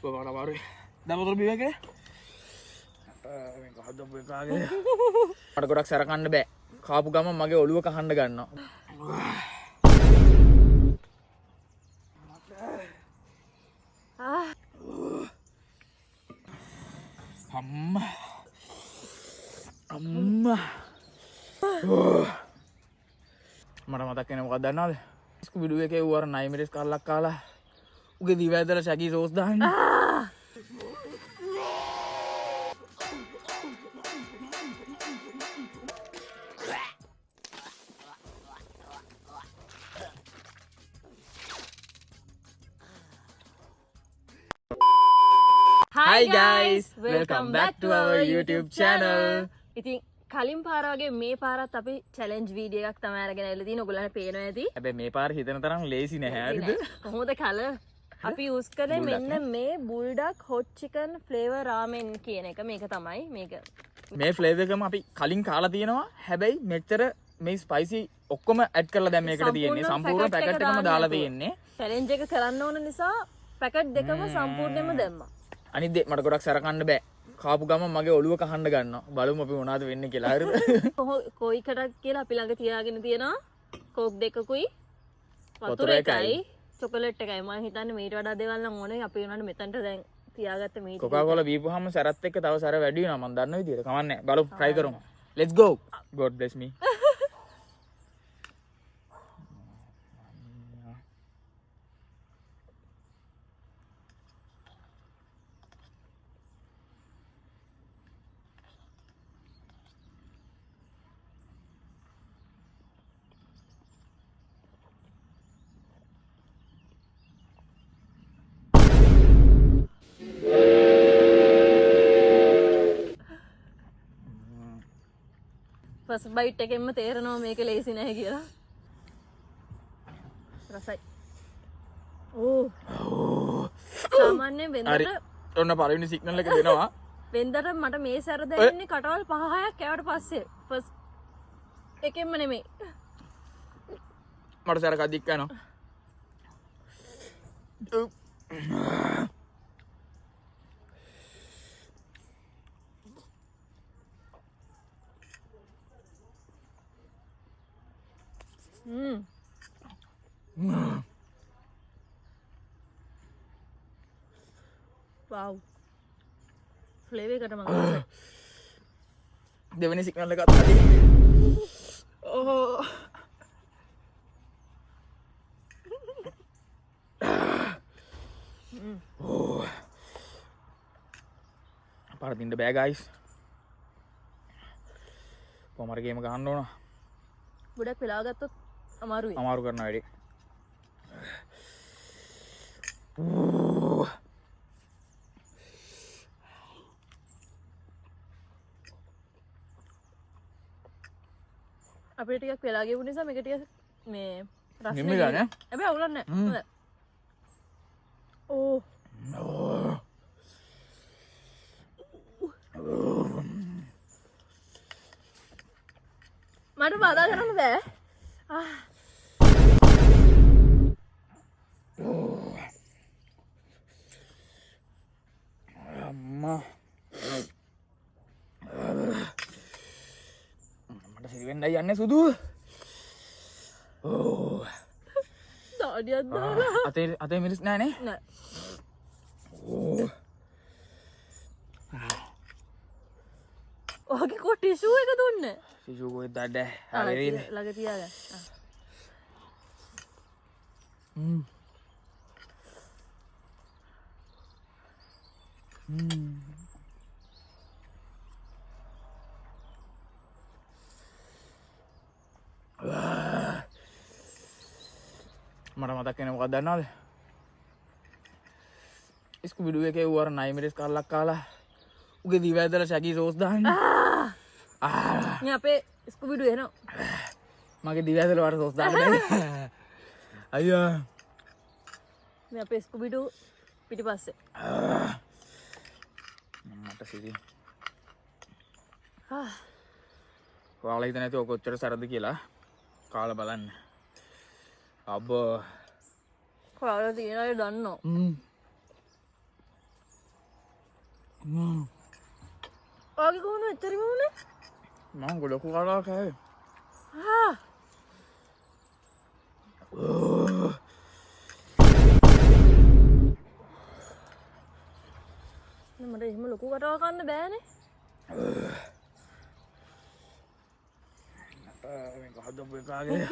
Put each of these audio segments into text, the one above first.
Bapak baru. Dah motor biru ke? මේක හදපු එකාගේ. මට ගොඩක් සැර කන්න බෑ. කාපු ගමන් මගේ ඔළුව කහන්න ගන්නවා. අම්මා. අම්මා. මට මතක් වෙන මොකක්ද දන්නවද? ස්කූබි ඩූ එකේ ඌ අර නයිමරස් කල්ලක් කාලා උගේ දිව ඇදලා ශැකී සෝස් දාන්නේ. Hi guys, welcome back to our YouTube channel. ඉතින් කලින් පාර වගේ මේ පාරත් අපි challenge video එකක් තමයි අරගෙන ඇවිල්ලා තියෙන්නේ. ඔයගොල්ලන්ට පේනවා ඇති. හැබැයි මේ පාර හිතන තරම් ලේසි නැහැ හරිද? කොහොමද කල අපි use කරේ මෙන්න මේ bulldog hot chicken flavor ramen කියන එක. මේක තමයි මේක. මේ ෆ්ලේවර් එකම අපි කලින් කාලා තියෙනවා. හැබැයි මෙච්චර මේ ස්පයිසි ඔක්කොම ඇඩ් කරලා දැන් මේකට තියෙන්නේ. සම්පූර්ණ පැකට් එකම දාලා තියෙන්නේ. challenge එක කරන්න ඕන නිසා පැකට් දෙකම සම්පූර්ණයෙන්ම දැම්මා. අනිත් දේ මට ගොඩක් සැර කන්න බෑ. කාපු ගමන් මගේ ඔළුව කහන්න ගන්නවා. බලමු අපි මොනවද වෙන්නේ කියලා හරිද? කොයි කටක් කියලා අපි ළඟ තියාගෙන තියෙනවා. කෝක් දෙකකුයි වතුර එකයි චොකලට් එකයි. මම හිතන්නේ මීට වඩා දේවල් නම් ඕනේ. අපි උනාට මෙතනට දැන් තියාගත්ත මීට. කොකාකෝලා බීපුවාම සැරත් එක්ක තව සැර වැඩි වෙනවා මම දන්න විදියට. කමන්නේ. බලමු try කරමු. Let's go. God bless me. First bite එකෙන්ම තේරෙනවා මේක ලේසි නැහැ කියලා. රසයි. ඕ. සාමාන්‍යයෙන් හරි. වෙන්දට ඔන්න පළවෙනි සිග්නල් එක දෙනවා. වෙන්දට මට මේ සැර දැනෙන්නේ කටවල් 5-6ක් කෑවට පස්සේ. ෆස්ට් එකෙන්ම නෙමෙයි. මට සැර කදික් යනවා. wow ෆ්ලේවර් එකට මම ආසයි. දෙවෙනි සිග්නල් එක අතදී. ඕ. ඕ. පාරදින්න බෑ guys. කොහමද ගේම ගහන්න ඕන? ගොඩක් වෙලා ගත්තොත් අමාරුයි. අමාරු කරන වැඩි. අපිට ටිකක් වෙලා ගියපු නිසා මේක ටික මේ රස නිමිලා නේ? හැබැයි අවුලක් නැහැ. ඕ. මට බදා ගන්න බෑ. අම්මා. මට සිරිවෙන්නයි යන්නේ සුදු. ඕ. දාඩියක් දාලා. අතේ මිරිස් නෑ නේ? නෑ. ඕ. ඔහගේ කො ටිෂූ එක දුන්නේ. ටිෂූ කොහෙද දැඩ? හරිද? ළඟ තියාගන්න. මට මතක් වෙන මොකක්ද දන්නවද? ස්කූබි ඩූ එකේ ඌ අර නයිමරස් කල්ලක් කාලා උගේ දිව ඇදලා ශැකී සෝස් දාන්නේ. මේ අපේ ස්කූබි ඩූ එනවා. මගේ දිව ඇදලා වට සෝස් දාන්න බෑ. අයියා. මේ අපේ ස්කූබි ඩූ පිටිපස්සේ. මට සිරි. ඔයාලා හිතන්නේ නැති ඔය කොච්චර සරද කියලා කාලා බලන්න. අබ්බා කොහොමද තියනවද දන්නෝ. ඔයාගේ කොහොමද එච්චරම වුණේ? මම ලොකු කඩාවක් කෑවේ. ආ මට එහෙම ලොකු කටාවක් කන්න බෑනේ. මේක හදපු එකාගේ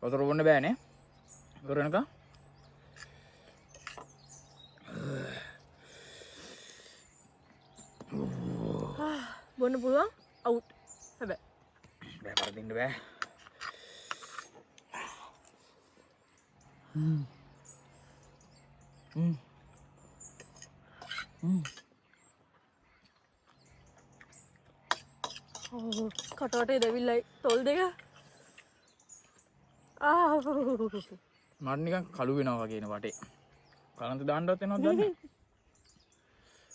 වතුර බොන්න බෑනේ. ඉවර වෙනකම් බොන්න පුළුවන් අවුට්. හැබැයි බෑ පරදින්න බෑ. කටවටේ දෙවිල්ලයි තොල් දෙක. මට නිකන් කළු වෙනවා වගේ නේ වටේ. කලන්ත දාන්නවත් වෙනවද දන්නේ?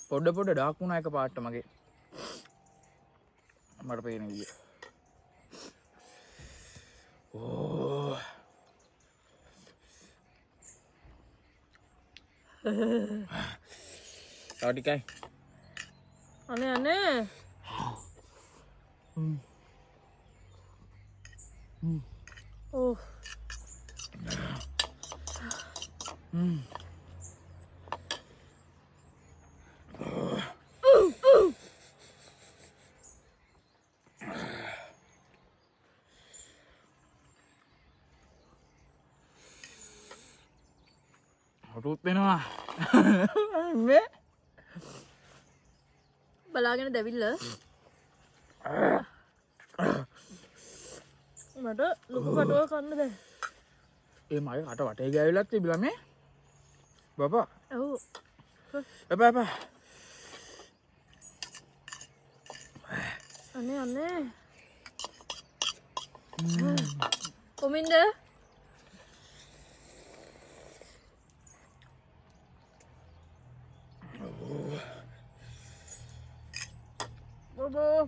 පොඩ පොඩ ඩාක් වුණා එක පාට මගේ. මට පේන විදිය. ඕ. තව ටිකයි. අනේ අනේ. ඕ. හොටුත් වෙනවා. මේ බලාගෙන දෙවිල්ල. මට ලොකු කටුවක් කන්න බෑ. ඒ මගේ කට වටේ ගෑවිලත් තිබිලා මේ. බබා. ඔව්. එපා. අනේ අනේ. කොමින්ද? බබෝ.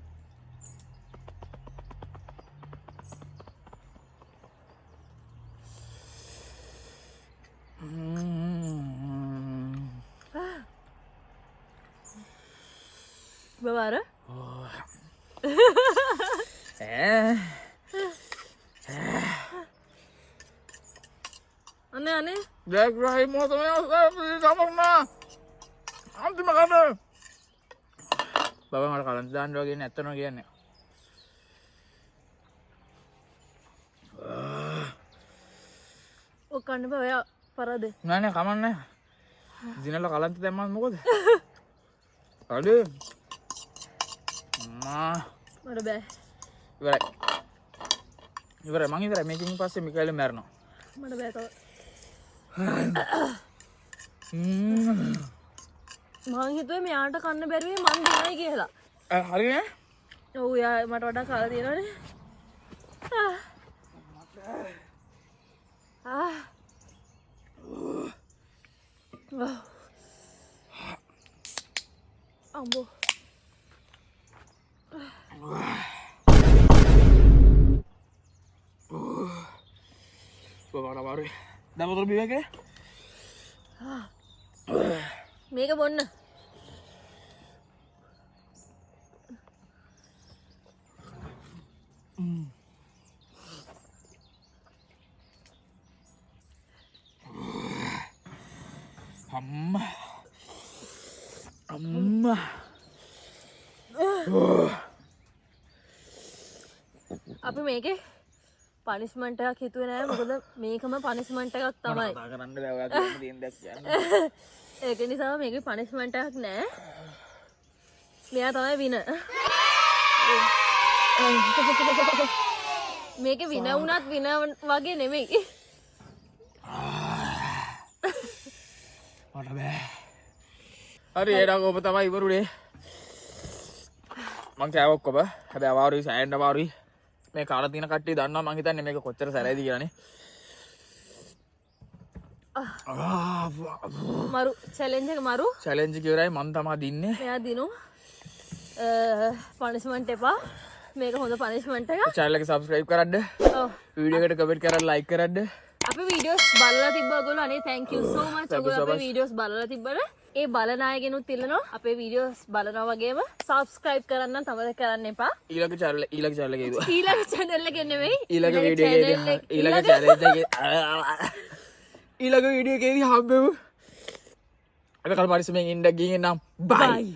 බබාර? අනේ අනේ. ජයග්‍රහයි මොහොතම සමරනා. අන්තිම කඩ. බබා මට කලන්ත දාන්න වගේ නැත්තනෝ කියන්නේ. ඔය කන්න බෑ ඔයා පරද. නෑ කමන්නේ. දිනල කලන්ත දැම්මත් මොකද? අඩේ. අම්මා. මට බෑ. ඉවරයි මං ඉවරයි මේකෙන් පස්සේ මිකේල මැරෙනවා. මට බෑ තව. මං හිතුවේ මෙයාට කන්න බැරුවේ මං දෙනයි කියලා. හරිනේ? ඔව් යා මට වඩා කාලා තියෙනවනේ. අම්බෝ. බබාට අමාරුයි. දැන් වතුර බීවගේ? මේක බොන්න. අම්මා. අපි මේකේ පනිස්මන්ට් එකක් හිතුවේ නෑ මොකද මේකම පනිස්මන්ට් එකක් තමයි. කතා කරන්න බෑ ඔයා කියන දේ දෙයක් කියන්න. ඒක නිසා මේකේ පනිස්මන්ට් එකක් නෑ. මෙයා තමයි වින. මේකේ වින වුණත් වින වගේ නෙමෙයි. මට බෑ. හරි ඒඩක් ඔබ තමයි ඉවරුනේ. මං කෑව ඔක්කොම. හැබැයි අමාරුයි සෑහෙන්න අමාරුයි. මේ කාලා තියෙන කට්ටිය දන්නවා මං හිතන්නේ මේක කොච්චර සැරයිද කියලානේ. මරු චැලෙන්ජ් එක මරු. චැලෙන්ජ් එක ඉවරයි මං තමයි දින්නේ. මෙයා දිනු. පනිස්මන්ට් එපා. මේක හොඳ පනිෂ්මන්ට් එක. channel එක subscribe කරන්න. ඔව්. වීඩියෝ එකට comment කරලා like කරන්න. අපේ වීඩියෝස් බලලා තිබ්බ ඔයගොල්ලෝ අනේ thank you so much. ඔයගොල්ලෝ අපේ වීඩියෝස් බලලා තිබ්බට ඒ බලන අයගෙනුත් ඉල්ලනවා අපේ වීඩියෝස් බලනවා වගේම subscribe කරන්න තවද කරන්න එපා. ඊළඟ channel එකේ දුවා. ඊළඟ channel එකේ නෙවෙයි. ඊළඟ වීඩියෝ එකේදී ඊළඟ challenge එකේ ඊළඟ වීඩියෝ එකේදී හම්බෙමු. අද කල් පරිස්සමෙන් ඉන්න ගිහින් නම් bye.